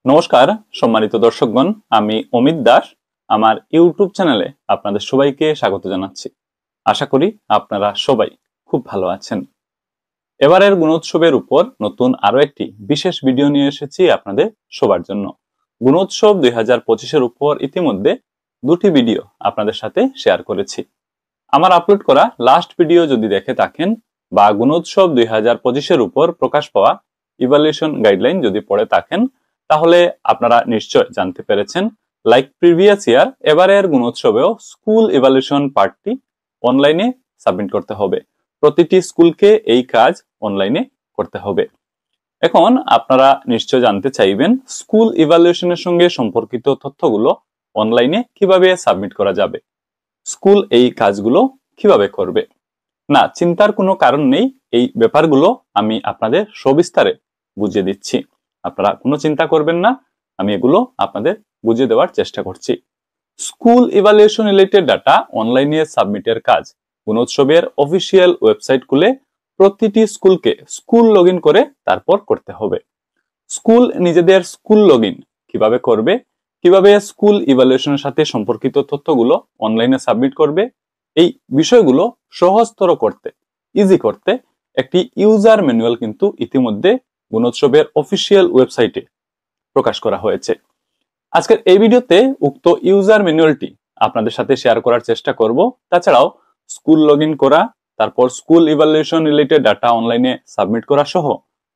নমস্কার সম্মানিত দর্শকগণ, আমি অমিত দাস আমার ইউটিউব চ্যানেলে আপনাদের সবাইকে স্বাগত জানাচ্ছি। আশা করি আপনারা সবাই খুব ভালো আছেন। এবারের গুণোৎসবের উপর নতুন আরো একটি বিশেষ ভিডিও নিয়ে এসেছি আপনাদের সবার জন্য। গুণোৎসব 2025-এর উপর ইতিমধ্যে দুটি ভিডিও আপনাদের সাথে শেয়ার করেছি। আমার আপলোড করা লাস্ট ভিডিও যদি দেখে থাকেন বা গুণোৎসব 2025-এর উপর প্রকাশ পাওয়া ইভালুয়েশন গাইডলাইন যদি পড়ে থাকেন, তাহলে আপনারা নিশ্চয় জানতে পেরেছেন লাইক প্রিভিয়াস ইয়ার এবারের গুণোৎসবেও স্কুল ইভালুয়েশন পার্টটি অনলাইনে সাবমিট করতে হবে। প্রতিটি স্কুলকে এই কাজ অনলাইনে করতে হবে। এখন আপনারা নিশ্চয় জানতে চাইবেন স্কুল ইভালুয়েশনের সঙ্গে সম্পর্কিত তথ্যগুলো অনলাইনে কিভাবে সাবমিট করা যাবে, স্কুল এই কাজগুলো কিভাবে করবে। না, চিন্তার কোনো কারণ নেই, এই ব্যাপারগুলো আমি আপনাদের সবিস্তারে বুঝিয়ে দিচ্ছি। আপনারা কোনো চিন্তা করবেন না, আমি এগুলো আপনাদের বুঝিয়ে দেওয়ার চেষ্টা করছি। স্কুল ইভালুয়েশন রিলেটেড ডাটা অনলাইনে সাবমিটের কাজ গুণোৎসবের অফিসিয়াল ওয়েবসাইট খুলে প্রতিটি স্কুলকে স্কুল লগ ইন করে তারপর করতে হবে। স্কুল নিজেদের স্কুল লগ ইন কিভাবে করবে, কিভাবে স্কুল ইভালুয়েশনের সাথে সম্পর্কিত তথ্যগুলো অনলাইনে সাবমিট করবে, এই বিষয়গুলো সহজতর করতে, ইজি করতে একটি ইউজার ম্যানুয়াল কিন্তু ইতিমধ্যে গুণোৎসবের অফিসিয়াল ওয়েবসাইটে প্রকাশ করা হয়েছে। আজকের এই ভিডিওতে উক্ত ইউজার ম্যানুয়ালটি আপনাদের সাথে শেয়ার করার চেষ্টা করব। তাছাড়াও স্কুল লগ ইন করা, তারপর স্কুল ইভালুয়েশন রিলেটেড ডাটা অনলাইনে সাবমিট করা সহ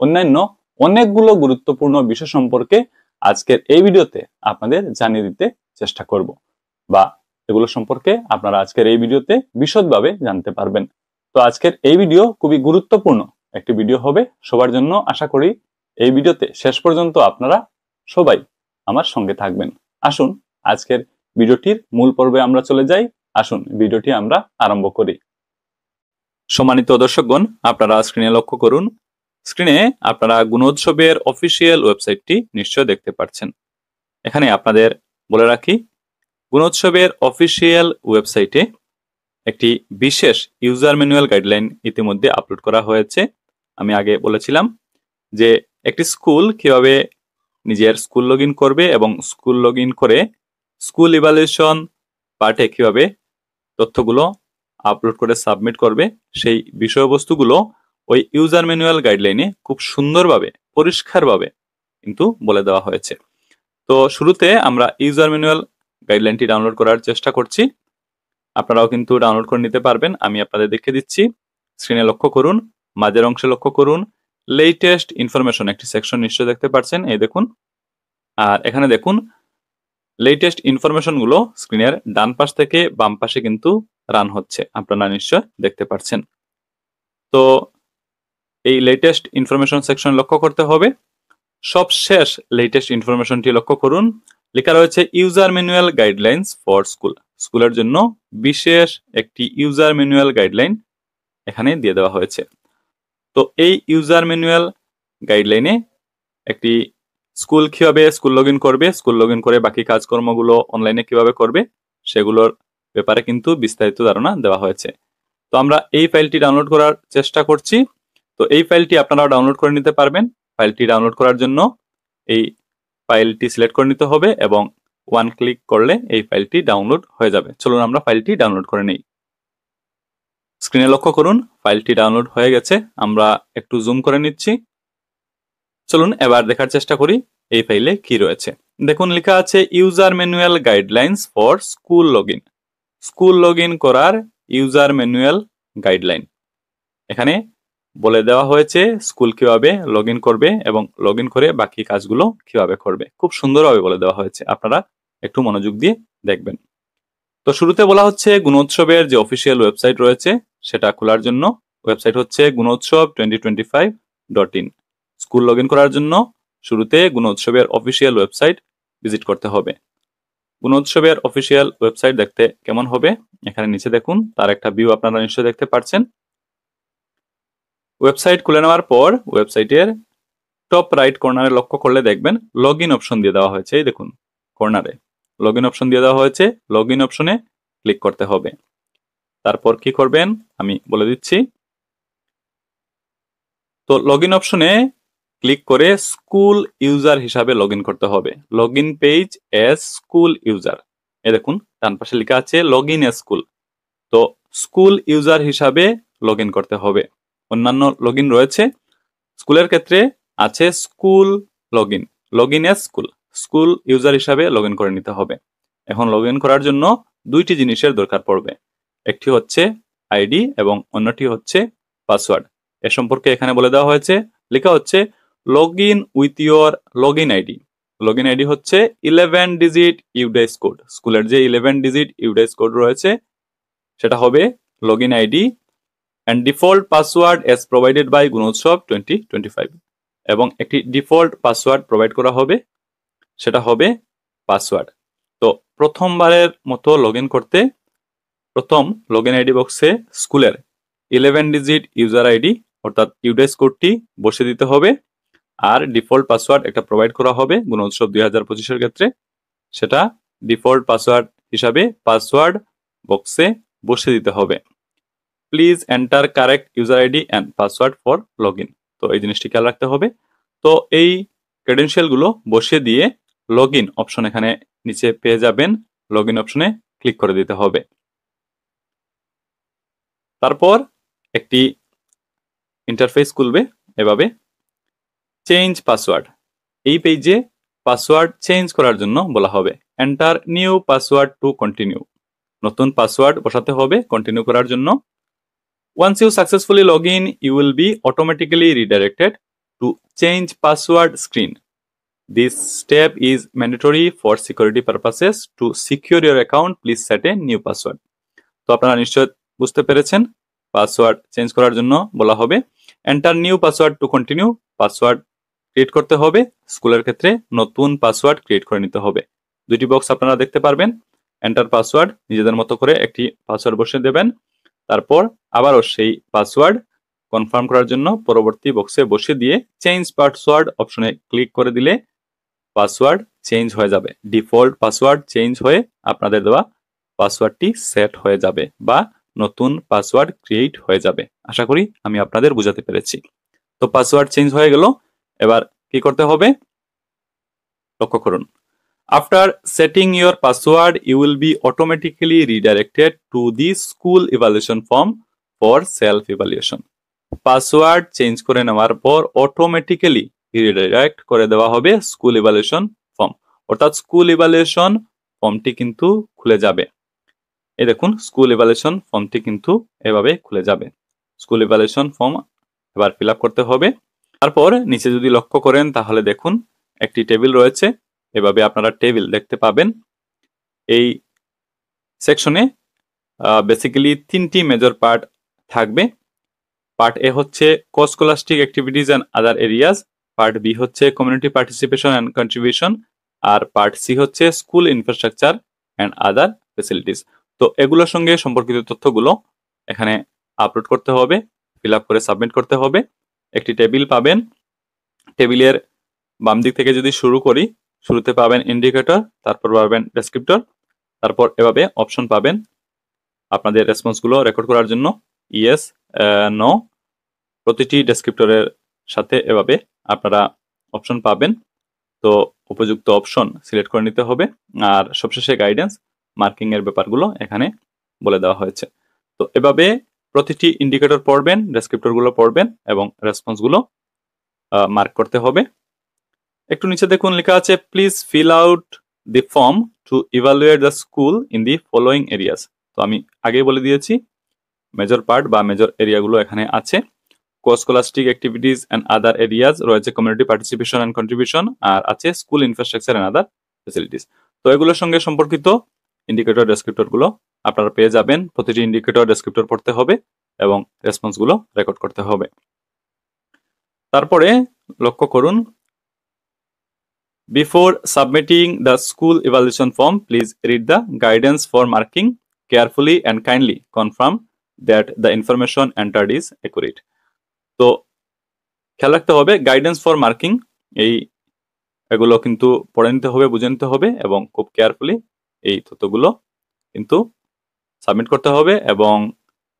অন্যান্য অনেকগুলো গুরুত্বপূর্ণ বিষয় সম্পর্কে আজকের এই ভিডিওতে আপনাদের জানিয়ে দিতে চেষ্টা করব, বা এগুলো সম্পর্কে আপনারা আজকের এই ভিডিওতে বিশদভাবে জানতে পারবেন। তো আজকের এই ভিডিও খুবই গুরুত্বপূর্ণ একটি ভিডিও হবে সবার জন্য। আশা করি এই ভিডিওতে শেষ পর্যন্ত আপনারা সবাই আমার সঙ্গে থাকবেন। আসুন আজকের ভিডিওটির মূল পর্বে আমরা চলে যাই। আসুন ভিডিওটি আমরা আরম্ভ করি। সম্মানিত দর্শকগণ, আপনারা স্ক্রিনে লক্ষ্য করুন। স্ক্রিনে আপনারা গুণোৎসবের অফিসিয়াল ওয়েবসাইটটি নিশ্চয় দেখতে পাচ্ছেন। এখানে আপনাদের বলে রাখি, গুণোৎসবের অফিসিয়াল ওয়েবসাইটে একটি বিশেষ ইউজার ম্যানুয়াল গাইডলাইন ইতিমধ্যে আপলোড করা হয়েছে। আমি আগে বলেছিলাম যে একটি স্কুল কিভাবে নিজের স্কুল লগ ইন করবে এবং স্কুল লগ ইন করে স্কুল ইভালুয়েশন পার্টে কিভাবে তথ্যগুলো আপলোড করে সাবমিট করবে, সেই বিষয়বস্তুগুলো ওই ইউজার ম্যানুয়াল গাইডলাইনে খুব সুন্দরভাবে পরিষ্কারভাবে কিন্তু বলে দেওয়া হয়েছে। তো শুরুতে আমরা ইউজার ম্যানুয়াল গাইডলাইনটি ডাউনলোড করার চেষ্টা করছি। আপনারাও কিন্তু ডাউনলোড করে নিতে পারবেন। আমি আপনাদের দেখিয়ে দিচ্ছি। স্ক্রিনে লক্ষ্য করুন, মাঝের অংশে লক্ষ্য করুন, লেটেস্ট ইনফরমেশন একটি সেকশন নিশ্চয় দেখতে পাচ্ছেন, এই দেখুন। আর এখানে দেখুন লেটেস্ট ইনফরমেশন গুলো স্ক্রিনের ডান পাশ থেকে বাম পাশে কিন্তু রান হচ্ছে, আপনারা নিশ্চয় দেখতে পাচ্ছেন। তো এই লেটেস্ট ইনফরমেশন সেকশন লক্ষ্য করতে হবে। সবশেষ লেটেস্ট ইনফরমেশনটি লক্ষ্য করুন, লেখা রয়েছে user manual guidelines for school. স্কুলের জন্য বিশেষ একটি ইউজার ম্যানুয়াল গাইডলাইন এখানে দিয়ে দেওয়া হয়েছে। তো এই ইউজার ম্যানুয়াল গাইডলাইনে একটি স্কুল কিভাবে স্কুল লগ ইন করবে, স্কুল লগ ইন করে বাকি কাজকর্মগুলো অনলাইনে কিভাবে করবে, সেগুলোর ব্যাপারে কিন্তু বিস্তারিত ধারণা দেওয়া হয়েছে। তো আমরা এই ফাইলটি ডাউনলোড করার চেষ্টা করছি। তো এই ফাইলটি আপনারা ডাউনলোড করে নিতে পারবেন। ফাইলটি ডাউনলোড করার জন্য এই ফাইলটি সিলেক্ট করে নিতে হবে এবং ওয়ান ক্লিক করলে এই ফাইলটি ডাউনলোড হয়ে যাবে। চলুন আমরা ফাইলটি ডাউনলোড করে নেই। স্ক্রিনে লক্ষ্য করুন, ফাইলটি ডাউনলোড হয়ে গেছে। আমরা একটু জুম করে নিচ্ছি। চলুন এবার দেখার চেষ্টা করি এই ফাইলে কি রয়েছে। দেখুন লেখা আছে user manual guidelines for school log in. School log in করার ইউজার ম্যানুয়াল গাইডলাইন এখানে বলে দেওয়া হয়েছে স্কুল কিভাবে লগ ইন করবে এবং লগ ইন করে বাকি কাজগুলো কিভাবে করবে। খুব সুন্দরভাবে বলে দেওয়া হয়েছে, আপনারা একটু মনোযোগ দিয়ে দেখবেন। তো শুরুতে বলা হচ্ছে গুণোৎসবের যে অফিসিয়াল ওয়েবসাইট রয়েছে সেটা খোলার জন্য। ওয়েবসাইট হচ্ছে Gunotsav 2025.in। School log in করার জন্য শুরুতে গুণোৎসবের অফিসিয়াল ওয়েবসাইট ভিজিট করতে হবে। গুণোৎসবের অফিসিয়াল ওয়েবসাইট দেখতে কেমন হবে এখানে নিচে দেখুন, তার একটা ভিউ আপনারা নিশ্চয়ই দেখতে পাচ্ছেন। ওয়েবসাইট খুলে নেওয়ার পর ওয়েবসাইটের টপ রাইট কর্নারে লক্ষ্য করলে দেখবেন লগ ইন অপশন দিয়ে দেওয়া হয়েছে। এই দেখুন কর্নারে লগ ইন অপশন দিয়ে দেওয়া হয়েছে। লগ ইন অপশনে ক্লিক করতে হবে। তারপর কি করবেন আমি বলে দিচ্ছি। তো লগ ইন অপশনে ক্লিক করে স্কুল ইউজার হিসাবে লগ ইন করতে হবে। Log in page as school user. এ দেখুন ডান পাশে লেখা আছে লগ ইন এজ স্কুল। তো স্কুল ইউজার হিসাবে লগ ইন করতে হবে। অন্যান্য লগ ইন রয়েছে, স্কুলের ক্ষেত্রে আছে school log in as school. School user হিসাবে লগ ইন করে নিতে হবে। এখন লগ ইন করার জন্য দুইটি জিনিসের দরকার পড়বে, একটি হচ্ছে আইডি এবং অন্যটি হচ্ছে পাসওয়ার্ড। এ সম্পর্কে এখানে বলে দেওয়া হয়েছে, লেখা হচ্ছে log in with your log in ID. Log in ID হচ্ছে 11 ডিজিট ইউডাইস কোড। স্কুলের যে 11 ডিজিট ইউডাইস কোড রয়েছে সেটা হবে log in ID and default password as provided by Gunotsav 2025। এবং একটি ডিফল্ট পাসওয়ার্ড প্রোভাইড করা হবে, সেটা হবে পাসওয়ার্ড। তো প্রথমবারের মতো লগ ইন করতে প্রথম লগ ইন আইডি বক্সে স্কুলের 11 ডিজিট ইউজার আইডি অর্থাৎ ইউডাইস কোডটি বসে দিতে হবে, আর ডিফল্ট পাসওয়ার্ড একটা প্রোভাইড করা হবে গুণোৎসব 2025-এর ক্ষেত্রে, সেটা ডিফল্ট পাসওয়ার্ড হিসাবে পাসওয়ার্ড বক্সে বসে দিতে হবে। Please enter correct user ID and password for log in. তো এই জিনিসটি খেয়াল রাখতে হবে। তো এই ক্রেডেনশিয়ালগুলো বসিয়ে দিয়ে লগ ইন অপশন এখানে নিচে পেয়ে যাবেন, লগ ইন অপশনে ক্লিক করে দিতে হবে। তারপর একটি ইন্টারফেস খুলবে এভাবে, চেঞ্জ পাসওয়ার্ড। এই পেজে পাসওয়ার্ড চেঞ্জ করার জন্য বলা হবে enter new password to continue. নতুন পাসওয়ার্ড বসাতে হবে কন্টিনিউ করার জন্য। Once you successfully log in, you will be automatically redirected to change password screen. This step is mandatory for security purposes. To secure your account, please set a new password. তো আপনারা নিশ্চয় বুঝতে পেরেছেন, password change করার জন্য বলা হবে enter new password to continue. Password create করতে হবে, স্কুলের ক্ষেত্রে নতুন পাসওয়ার্ড ক্রিয়েট করে নিতে হবে। দুইটি বক্স আপনারা দেখতে পারবেন, এন্টার পাসওয়ার্ড নিজেদের মতো করে একটি পাসওয়ার্ড বসিয়ে দেবেন, তারপর আবারও সেই পাসওয়ার্ড কনফার্ম করার জন্য পরবর্তী বক্সে বসিয়ে দিয়ে চেঞ্জ পাসওয়ার্ড অপশনে ক্লিক করে দিলে পাসওয়ার্ড চেঞ্জ হয়ে যাবে। ডিফল্ট পাসওয়ার্ড চেঞ্জ হয়ে আপনাদের দেওয়া পাসওয়ার্ডটি সেট হয়ে যাবে বা নতুন পাসওয়ার্ড ক্রিয়েট হয়ে যাবে। আশা করি আমি আপনাদের বুঝাতে পেরেছি। তো পাসওয়ার্ড চেঞ্জ হয়ে গেল, এবার কি করতে হবে লক্ষ্য করুন। After setting your password, you will be automatically redirected to the school evaluation form for self-evaluation. Password change করে নেওয়ার পর অটোমেটিক্যালি রিডাইরেক্ট করে দেওয়া হবে স্কুল ইভালুয়েশন ফর্ম, অর্থাৎ স্কুল ইভালুয়েশন ফর্মটি কিন্তু খুলে যাবে। এই দেখুন স্কুল ইভালুয়েশন ফর্মটি কিন্তু এভাবে খুলে যাবে। স্কুল ইভালুয়েশন ফর্ম এবার ফিল আপ করতে হবে। তারপর নিচে যদি লক্ষ্য করেন তাহলে দেখুন একটি টেবিল রয়েছে, এভাবে আপনারা টেবিল দেখতে পাবেন। এই সেকশনে বেসিক্যালি তিনটি মেজর পার্ট থাকবে। পার্ট এ হচ্ছে co-scholastic activities and other areas, part B হচ্ছে কমিউনিটি পার্টিসিপেশন অ্যান্ড কন্ট্রিবিউশন, আর পার্ট সি হচ্ছে school infrastructure and other facilities. তো এগুলোর সঙ্গে সম্পর্কিত তথ্যগুলো এখানে আপলোড করতে হবে, ফিল আপ করে সাবমিট করতে হবে। একটি টেবিল পাবেন, টেবিলের বাম দিক থেকে যদি শুরু করি, শুরুতে পাবেন ইন্ডিকেটর, তারপর পাবেন ডেসক্রিপ্টর, তারপর এভাবে অপশন পাবেন আপনাদের রেসপন্সগুলো রেকর্ড করার জন্য, ইয়েস, নো। প্রতিটি ডেসক্রিপ্টরের সাথে এভাবে আপনারা অপশন পাবেন, তো উপযুক্ত অপশন সিলেক্ট করে নিতে হবে। আর সবশেষে গাইডেন্স মার্কিং এর ব্যাপারগুলো এখানে বলে দেওয়া হয়েছে। তো এভাবে প্রতিটি ইন্ডিকেটর পড়বেন, ডেসক্রিপ্টরগুলো পড়বেন এবং রেসপন্সগুলো মার্ক করতে হবে। একটু নিচে দেখুন লেখা আছে please fill out the form two evaluate the school in the following areas. তো আমি আগেই বলে দিয়েছি মেজর পার্ট বা মেজর এরিয়াগুলো এখানে আছে। কো-স্কলাস্টিক অ্যাক্টিভিটিজ অ্যান্ড আদার এরিয়াজ রয়েছে, কমিউনিটি পার্টিসিপেশন অ্যান্ড কন্ট্রিবিউশন, আর আছে school infrastructure and other facilities. তো এগুলোর সঙ্গে সম্পর্কিত ইন্ডিকেটর ডেসক্রিপ্টরগুলো আপনারা পেয়ে যাবেন। প্রতিটি ইন্ডিকেটর ডেসক্রিপ্টর পড়তে হবে এবং রেসপন্সগুলো রেকর্ড করতে হবে। তারপরে লক্ষ্য করুন, before submitting the school evaluation form please read the guidance for marking carefully and kindly confirm that the information entered is accurate. তো খেয়াল রাখতে হবে গাইডেন্স ফর মার্কিং, এগুলো কিন্তু পড়ে নিতে হবে, বুঝে নিতে হবে এবং খুব কেয়ারফুলি এই তথ্যগুলো কিন্তু সাবমিট করতে হবে এবং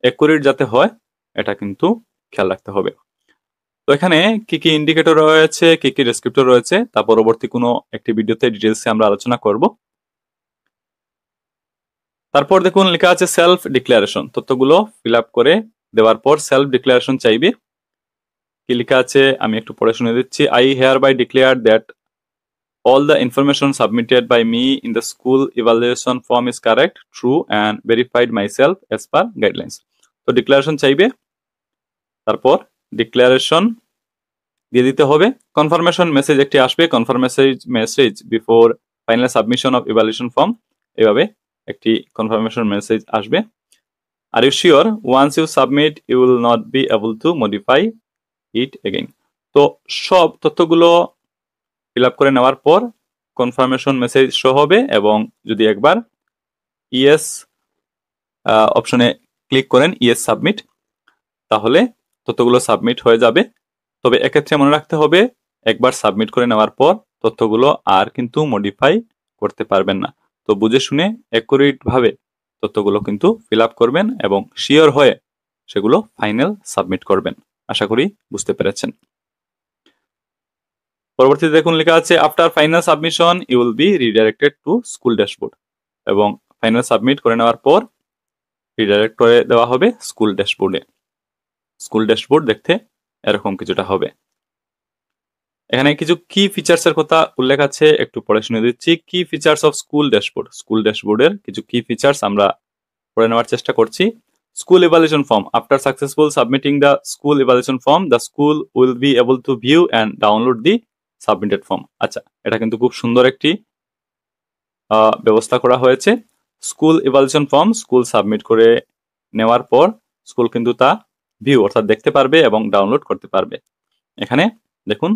অ্যাকুরেট যাতে হয় এটা কিন্তু খেয়াল রাখতে হবে। তো এখানে কি কি ইন্ডিকেটর রয়েছে, কি কি ডেসক্রিপ্টর রয়েছে তা পরবর্তী কোনো একটি ভিডিওতে ডিটেলসে আমরা আলোচনা করব। তারপর দেখুন লেখা আছে সেলফ ডিক্লারেশন, তথ্যগুলো ফিল আপ করে দেওয়ার পর সেলফ ডিক্লারেশন চাইবে। কি লেখা আছে আমি একটু পড়ে শুনে দিচ্ছি। I hereby declare that all the information submitted by me in the school evaluation form is correct, true and verified myself as per guidelines. তো ডিক্লারেশন চাইবে, তারপর ডিক্লারেশন দিয়ে দিতে হবে। কনফার্মেশন মেসেজ একটি আসবে, confirmation before final submission of evaluation form, এভাবে একটি কনফার্মেশন মেসেজ আসবে। Are you sure once you submit you will not be able to modify it again. তো সব তথ্যগুলো ফিল আপ করে নেওয়ার পর কনফার্মেশন মেসেজ শো হবে, এবং যদি একবার ইয়েস অপশনে ক্লিক করেন ইয়েস সাবমিট, তাহলে তথ্যগুলো সাবমিট হয়ে যাবে। তবে এক্ষেত্রে মনে রাখতে হবে একবার সাবমিট করে নেওয়ার পর তথ্যগুলো আর কিন্তু মডিফাই করতে পারবেন না। তো বুঝে শুনে অ্যাকুরেট ভাবে তথ্যগুলো কিন্তু ফিল আপ করবেন এবং শিওর হয়ে সেগুলো ফাইনাল সাবমিট করবেন। আশা করি বুঝতে পেরেছেন। পরবর্তীতে দেখুন লেখা আছে after final submission you will be redirected to school dashboard, এবং ফাইনাল সাবমিট করে নেওয়ার পর রিডাইরেক্ট করে দেওয়া হবে স্কুল ড্যাশবোর্ডে। স্কুল ড্যাশবোর্ড দেখতে এরকম কিছুটা হবে। এখানে কিছু কি ফিচার্স এর কথা উল্লেখ আছে, একটু পড়ে শুনে দিচ্ছি। কি features of school dashboard, school ড্যাশবোর্ডের কিছু কি ফিচার্স আমরা পড়ে নেওয়ার চেষ্টা করছি। School evaluation form, after successful submitting the school evaluation form the school will be able to view and download the submitted form. আচ্ছা, এটা কিন্তু খুব সুন্দর একটি ব্যবস্থা করা হয়েছে। School evaluation form school submit করে নেওয়ার পর স্কুল কিন্তু তা ভিউ অর্থাৎ দেখতে পারবে এবং ডাউনলোড করতে পারবে। এখানে দেখুন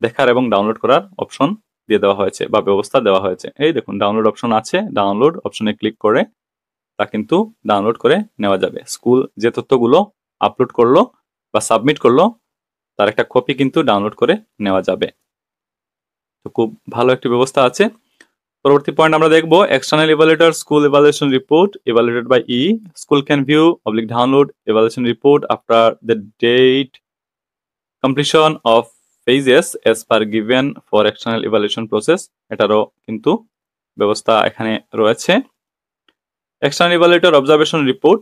দেখার এবং ডাউনলোড করার অপশন দিয়ে দেওয়া হয়েছে বা ব্যবস্থা দেওয়া হয়েছে। এই দেখুন ডাউনলোড অপশন আছে, ডাউনলোড অপশনে ক্লিক করে তা কিন্তু ডাউনলোড করে নেওয়া যাবে। স্কুল যে তথ্যগুলো আপলোড করলো বা সাবমিট করলো তার একটা কপি কিন্তু ডাউনলোড করে নেওয়া যাবে। তো খুব ভালো একটি ব্যবস্থা আছে। পরবর্তী পয়েন্ট আমরা দেখবো external evaluator school evaluation report evaluated by E school can view অবলিক download evaluation report after the date completion of phases as per given for external evaluation process, এটারও কিন্তু ব্যবস্থা এখানে রয়েছে। External evaluator observation report,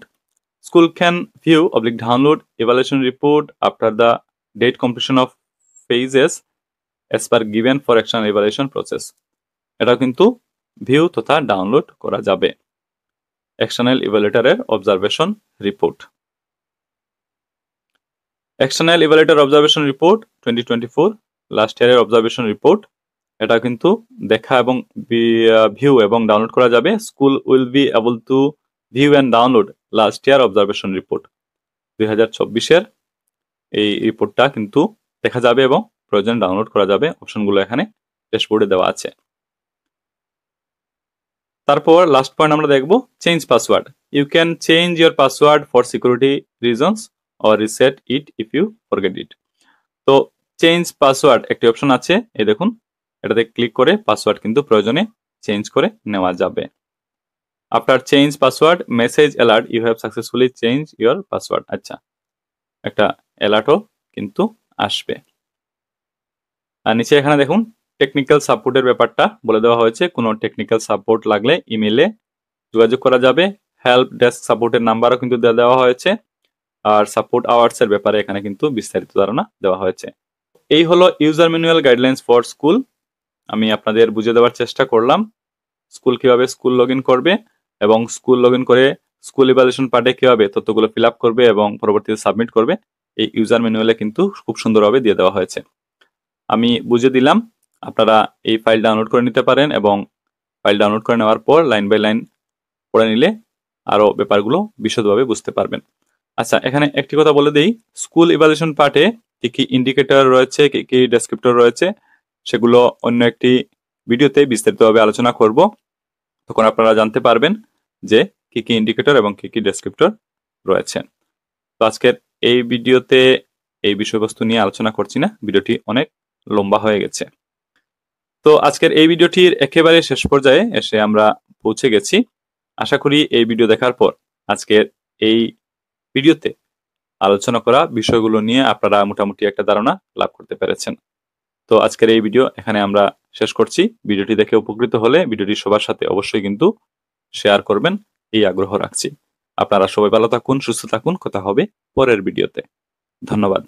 school can view oblique download evaluation report after the date completion of phases as per given for external evaluation process, এটাও কিন্তু view তথা download করা যাবে। এক্সটার্নাল ইভালুয়েটরের observation report, external evaluator observation report 2024 last ইয়ারের observation report, এটা কিন্তু দেখা এবং ভিউ এবং ডাউনলোড করা যাবে। School will be able to view and download last year observation report, 2024-এর এই রিপোর্টটা কিন্তু দেখা যাবে এবং প্রয়োজন ডাউনলোড করা যাবে। অপশনগুলো এখানে ড্যাশবোর্ডে দেওয়া আছে। তারপর লাস্ট পয়েন্ট আমরা দেখব change password, you can change your password for security reasons or reset it if you forget it. তো চেঞ্জ পাসওয়ার্ড একটি অপশন আছে, এই দেখুন এটাতে ক্লিক করে পাসওয়ার্ড কিন্তু প্রয়োজনে চেঞ্জ করে নেওয়া যাবে। After change password message alert you have successfully change your password. আচ্ছা, একটা অ্যালার্টও কিন্তু আসবে। আর নিচে এখানে দেখুন টেকনিক্যাল সাপোর্টের ব্যাপারটা বলে দেওয়া হয়েছে। কোনো টেকনিক্যাল সাপোর্ট লাগলে ইমেলে যোগাযোগ করা যাবে। হেল্প ডেস্ক সাপোর্টের নাম্বারও কিন্তু দেওয়া হয়েছে। আর সাপোর্ট আওয়ার্স এর ব্যাপারে এখানে কিন্তু বিস্তারিত ধারণা দেওয়া হয়েছে। এই হলো user manual guidelines for school. আমি আপনাদের বুঝিয়ে দেওয়ার চেষ্টা করলাম স্কুল কিভাবে স্কুল লগ ইন করবে এবং স্কুল লগ ইন করে স্কুল ইভালুয়েশন পার্টে কিভাবে তথ্যগুলো ফিল আপ করবে এবং পরবর্তীতে সাবমিট করবে, এই ইউজার ম্যানুয়ালে কিন্তু খুব সুন্দরভাবে দিয়ে দেওয়া হয়েছে। আমি বুঝিয়ে দিলাম, আপনারা এই ফাইল ডাউনলোড করে নিতে পারেন এবং ফাইল ডাউনলোড করে নেওয়ার পর লাইন বাই লাইন পড়ে নিলে আরো ব্যাপারগুলো বিশদভাবে বুঝতে পারবেন। আচ্ছা, এখানে একটি কথা বলে দেই, স্কুল ইভালুয়েশন পার্টে কি কি ইন্ডিকেটর রয়েছে, কি কি ডেসক্রিপ্টর রয়েছে, সেগুলো অন্য একটি ভিডিওতে বিস্তারিতভাবে আলোচনা করব। তখন আপনারা জানতে পারবেন যে কি কি ইন্ডিকেটর এবং কি কি ডেসক্রিপ্টর রয়েছে। তো আজকের এই ভিডিওতে এই বিষয়বস্তু নিয়ে আলোচনা করছি না, ভিডিওটি অনেক লম্বা হয়ে গেছে। তো আজকের এই ভিডিওটির একেবারে শেষ পর্যায়ে এসে আমরা পৌঁছে গেছি। আশা করি এই ভিডিও দেখার পর আজকের এই ভিডিওতে আলোচনা করা বিষয়গুলো নিয়ে আপনারা মোটামুটি একটা ধারণা লাভ করতে পেরেছেন। তো আজকের এই ভিডিও এখানে আমরা শেষ করছি। ভিডিওটি দেখে উপকৃত হলে ভিডিওটি সবার সাথে অবশ্যই কিন্তু শেয়ার করবেন, এই আগ্রহ রাখছি। আপনারা সবাই ভালো থাকুন, সুস্থ থাকুন। কথা হবে পরের ভিডিওতে। ধন্যবাদ।